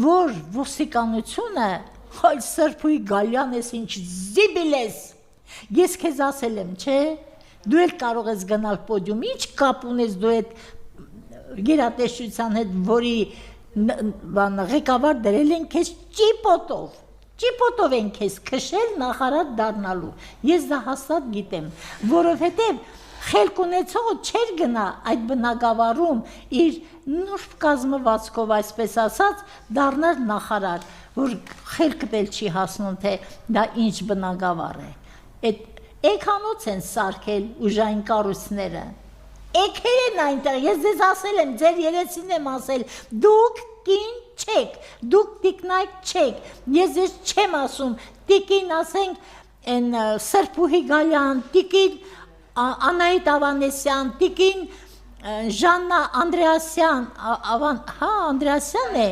որ ոստիկանությունը հայ Սրբուի Գալյան ես ինչ զիբիլ ես, ես քեզ ասել եմ, չէ, դու էլ կարող ես գնալ պոդիում, ինչ կապ ունես դու այդ գերատեսչության հետ, որի ղեկավար դրել են քեզ ճիպոտով են քեզ քշել նախարար դառնալու, ես դա հաստատ գիտեմ, որովհետև խելք ունեցողը չեր գնա այդ բնակավարում իր նուրբ կազմվածքով, այսպես ասած, դառնար նախարար, որ խելքդ էլ չի հասնում, թե դա ինչ բնակավար է, այդ էքանոց են սարքել ուժային կառույցները, էքեր են այնտեղ, ես ձեզ ասել եմ, ձեր երեսին եմ ասել, դուք կին չեք, դուք տիկնայք չեք, ես ձեզ չեմ ասում, տիկին ասենք, Սրբուհի Գալյան, տիկին Անահիտ Ավանեսյան, տիկին Ժաննա Անդրեասյան, Անդրեասյան է,